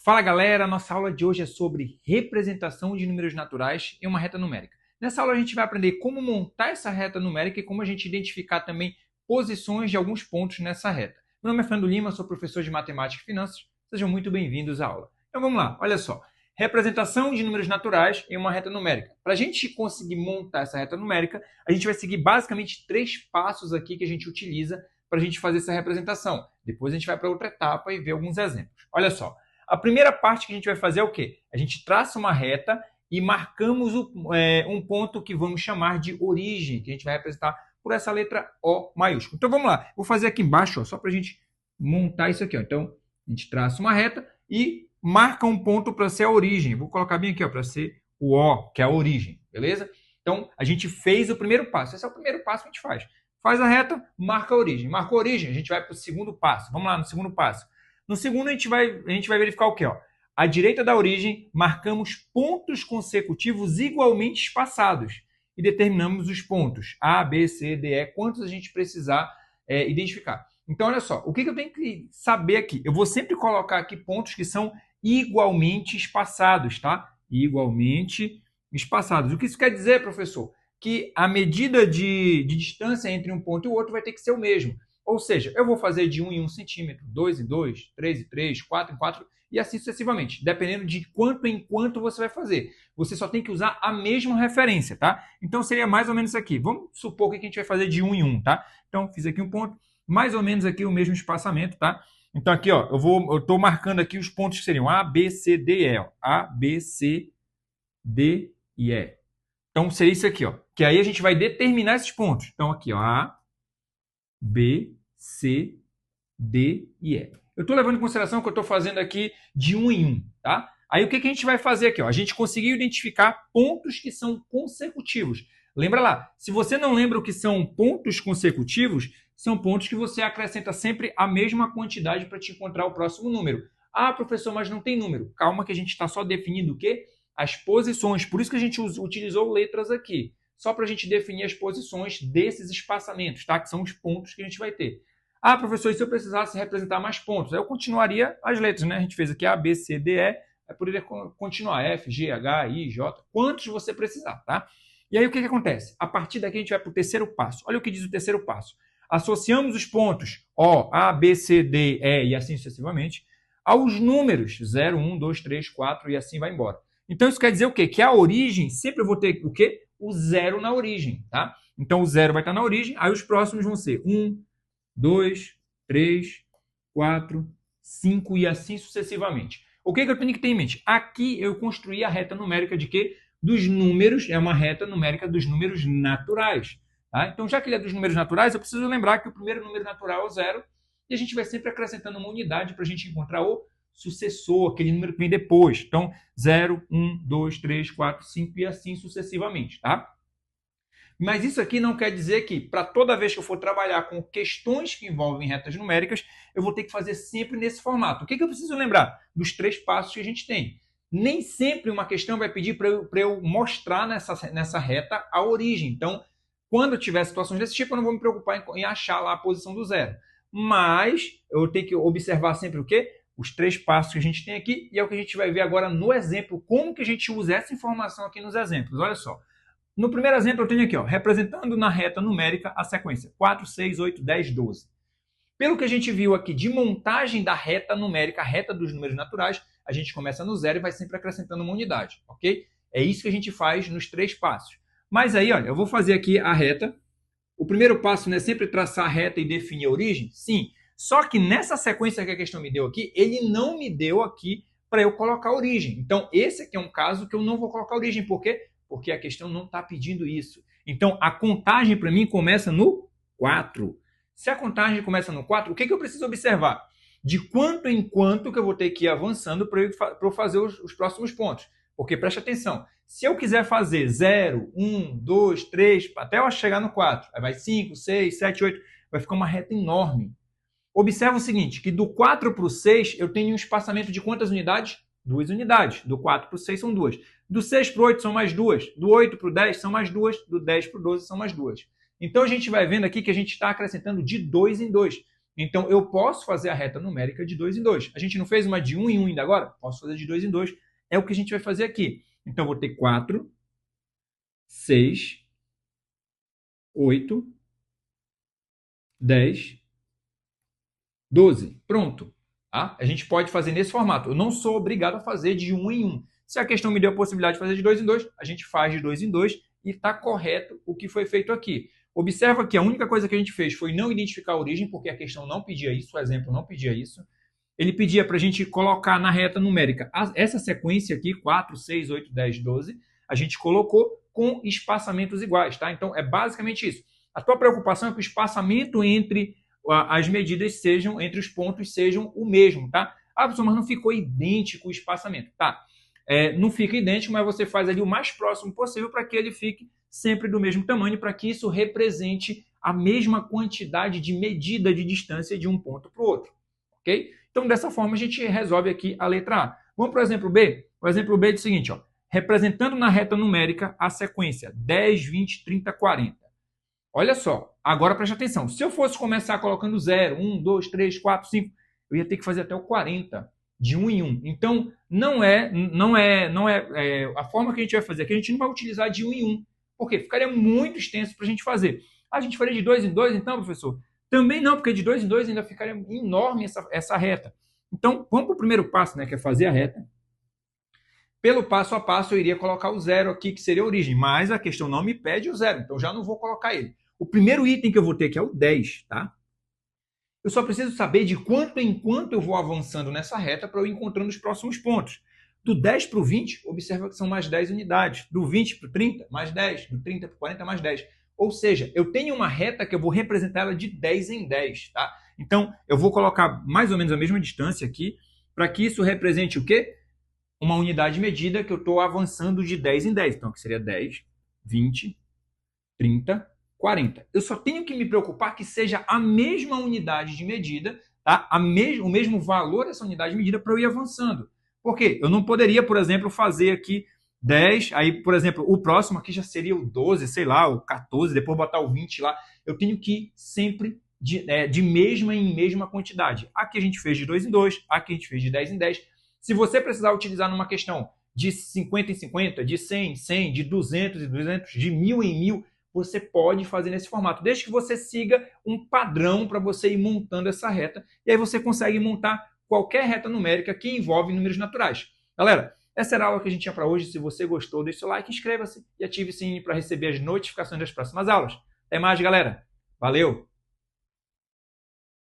Fala galera, nossa aula de hoje é sobre representação de números naturais em uma reta numérica. Nessa aula a gente vai aprender como montar essa reta numérica e como a gente identificar também posições de alguns pontos nessa reta. Meu nome é Fernando Lima, sou professor de Matemática e Finanças. Sejam muito bem-vindos à aula. Então vamos lá, olha só. Representação de números naturais em uma reta numérica. Para a gente conseguir montar essa reta numérica, a gente vai seguir basicamente 3 passos aqui que a gente utiliza para a gente fazer essa representação. Depois a gente vai para outra etapa e ver alguns exemplos. Olha só. A primeira parte que a gente vai fazer é o quê? A gente traça uma reta e marcamos um ponto que vamos chamar de origem, que a gente vai representar por essa letra O maiúscula. Então vamos lá, vou fazer aqui embaixo, ó, só para a gente montar isso aqui. Ó. Então a gente traça uma reta e marca um ponto para ser a origem. Vou colocar bem aqui para ser o O, que é a origem, beleza? Então a gente fez o primeiro passo. Esse é o primeiro passo que a gente faz. Faz a reta, marca a origem. Marcou a origem, a gente vai para o segundo passo. Vamos lá no segundo passo. No segundo, a gente vai verificar o quê? Ó? À direita da origem, marcamos pontos consecutivos igualmente espaçados e determinamos os pontos A, B, C, D, E, quantos a gente precisar identificar. Então, olha só, o que eu tenho que saber aqui? Eu vou sempre colocar aqui pontos que são igualmente espaçados, tá? Igualmente espaçados. O que isso quer dizer, professor? Que a medida de distância entre um ponto e o outro vai ter que ser o mesmo. Ou seja, eu vou fazer de 1 em 1 centímetro, 2 em 2, 3 em 3, 4 em 4 e assim sucessivamente, dependendo de quanto em quanto você vai fazer. Você só tem que usar a mesma referência, tá? Então seria mais ou menos isso aqui. Vamos supor que a gente vai fazer de 1 em 1, tá? Então fiz aqui um ponto, mais ou menos aqui o mesmo espaçamento, tá? Então aqui, ó, eu estou marcando aqui os pontos que seriam A, B, C, D, E. Ó. A, B, C, D e E. Então seria isso aqui, ó. Que aí a gente vai determinar esses pontos. Então aqui, ó, A, B, C, D e E. Eu estou levando em consideração que eu estou fazendo aqui de 1 em 1, tá? Aí o que a gente vai fazer aqui? Ó? A gente conseguiu identificar pontos que são consecutivos. Lembra lá, se você não lembra o que são pontos consecutivos, são pontos que você acrescenta sempre a mesma quantidade para te encontrar o próximo número. Ah, professor, mas não tem número. Calma que a gente está só definindo o quê? As posições. Por isso que a gente utilizou letras aqui. Só para a gente definir as posições desses espaçamentos, tá? Que são os pontos que a gente vai ter. Ah, professor, e se eu precisasse representar mais pontos? Aí eu continuaria as letras, né? A gente fez aqui A, B, C, D, E. Aí poderia continuar F, G, H, I, J. Quantos você precisar, tá? E aí o que acontece? A partir daqui a gente vai para o terceiro passo. Olha o que diz o terceiro passo. Associamos os pontos O, A, B, C, D, E e assim sucessivamente aos números 0, 1, 2, 3, 4 e assim vai embora. Então isso quer dizer o quê? Que a origem, sempre eu vou ter o quê? O 0 na origem, tá? Então o 0 vai estar na origem, aí os próximos vão ser 1, 2, 3, 4, 5 e assim sucessivamente. O que eu tenho que ter em mente? Aqui eu construí a reta numérica de quê? Dos números, é uma reta numérica dos números naturais. Tá? Então, já que ele é dos números naturais, eu preciso lembrar que o primeiro número natural é o 0 e a gente vai sempre acrescentando uma unidade para a gente encontrar o sucessor, aquele número que vem depois. Então, 0, 1, 2, 3, 4, 5 e assim sucessivamente, tá? Mas isso aqui não quer dizer que, para toda vez que eu for trabalhar com questões que envolvem retas numéricas, eu vou ter que fazer sempre nesse formato. O que eu preciso lembrar? Dos 3 passos que a gente tem. Nem sempre uma questão vai pedir para eu mostrar nessa reta a origem. Então, quando eu tiver situações desse tipo, eu não vou me preocupar em achar lá a posição do 0. Mas eu tenho que observar sempre o quê? Os 3 passos que a gente tem aqui, e é o que a gente vai ver agora no exemplo, como que a gente usa essa informação aqui nos exemplos. Olha só. No primeiro exemplo, eu tenho aqui, ó, representando na reta numérica a sequência 4, 6, 8, 10, 12. Pelo que a gente viu aqui de montagem da reta numérica, a reta dos números naturais, a gente começa no 0 e vai sempre acrescentando uma unidade, ok? É isso que a gente faz nos 3 passos. Mas aí, olha, eu vou fazer aqui a reta. O primeiro passo não é sempre traçar a reta e definir a origem? Sim. Só que nessa sequência que a questão me deu aqui, ele não me deu aqui para eu colocar a origem. Então, esse aqui é um caso que eu não vou colocar a origem. Por quê? Porque a questão não está pedindo isso. Então, a contagem para mim começa no 4. Se a contagem começa no 4, o que eu preciso observar? De quanto em quanto que eu vou ter que ir avançando para eu fazer os próximos pontos. Porque, preste atenção, se eu quiser fazer 0, 1, 2, 3, até eu chegar no 4, aí vai 5, 6, 7, 8, vai ficar uma reta enorme. Observa o seguinte, que do 4 para o 6, eu tenho um espaçamento de quantas unidades? 2 unidades. Do 4 para o 6 são 2. Do 6 para o 8 são mais 2. Do 8 para o 10 são mais 2. Do 10 para o 12 são mais 2. Então, a gente vai vendo aqui que a gente está acrescentando de 2 em 2. Então, eu posso fazer a reta numérica de 2 em 2. A gente não fez uma de 1 em 1 ainda agora? Posso fazer de 2 em 2. É o que a gente vai fazer aqui. Então, eu vou ter 4, 6, 8, 10, 12. Pronto. Tá? A gente pode fazer nesse formato. Eu não sou obrigado a fazer de 1 em 1. Se a questão me deu a possibilidade de fazer de 2 em 2, a gente faz de 2 em 2 e está correto o que foi feito aqui. Observa que a única coisa que a gente fez foi não identificar a origem, porque a questão não pedia isso, o exemplo não pedia isso. Ele pedia para a gente colocar na reta numérica essa sequência aqui, 4, 6, 8, 10, 12, a gente colocou com espaçamentos iguais, tá? Então, é basicamente isso. A tua preocupação é que o espaçamento entre as medidas sejam, entre os pontos, sejam o mesmo, tá? Ah, professor, mas não ficou idêntico o espaçamento, tá? Não fica idêntico, mas você faz ali o mais próximo possível para que ele fique sempre do mesmo tamanho, para que isso represente a mesma quantidade de medida de distância de um ponto para o outro, ok? Então, dessa forma, a gente resolve aqui a letra A. Vamos para o exemplo B? O exemplo B é o seguinte, ó, representando na reta numérica a sequência 10, 20, 30, 40. Olha só, agora preste atenção. Se eu fosse começar colocando 0, 1, 2, 3, 4, 5, eu ia ter que fazer até o 40, de 1 em 1. Então, não é a forma que a gente vai fazer aqui, a gente não vai utilizar de 1 em 1. Por quê? Ficaria muito extenso para a gente fazer. A gente faria de 2 em 2, então, professor? Também não, porque de 2 em 2 ainda ficaria enorme essa reta. Então, vamos para o primeiro passo, né, que é fazer a reta. Pelo passo a passo, eu iria colocar o 0 aqui, que seria a origem, mas a questão não me pede o 0, então já não vou colocar ele. O primeiro item que eu vou ter aqui é o 10, tá? Eu só preciso saber de quanto em quanto eu vou avançando nessa reta para eu ir encontrando os próximos pontos. Do 10 para o 20, observa que são mais 10 unidades. Do 20 para o 30, mais 10. Do 30 para o 40, mais 10. Ou seja, eu tenho uma reta que eu vou representar ela de 10 em 10, tá? Então, eu vou colocar mais ou menos a mesma distância aqui, para que isso represente o quê? Uma unidade medida que eu estou avançando de 10 em 10. Então, aqui seria 10, 20, 30, 40. Eu só tenho que me preocupar que seja a mesma unidade de medida, tá? O mesmo valor dessa unidade de medida para eu ir avançando. Por quê? Eu não poderia, por exemplo, fazer aqui 10, aí, por exemplo, o próximo aqui já seria o 12, sei lá, o 14, depois botar o 20 lá. Eu tenho que ir sempre de mesma em mesma quantidade. Aqui a gente fez de 2 em 2, aqui a gente fez de 10 em 10. Se você precisar utilizar numa questão de 50 em 50, de 100 em 100, de 200 em 200, de 1000 em 1000, você pode fazer nesse formato, desde que você siga um padrão para você ir montando essa reta, e aí você consegue montar qualquer reta numérica que envolve números naturais. Galera, essa era a aula que a gente tinha para hoje. Se você gostou, deixe seu like, inscreva-se e ative o sininho para receber as notificações das próximas aulas. Até mais, galera. Valeu!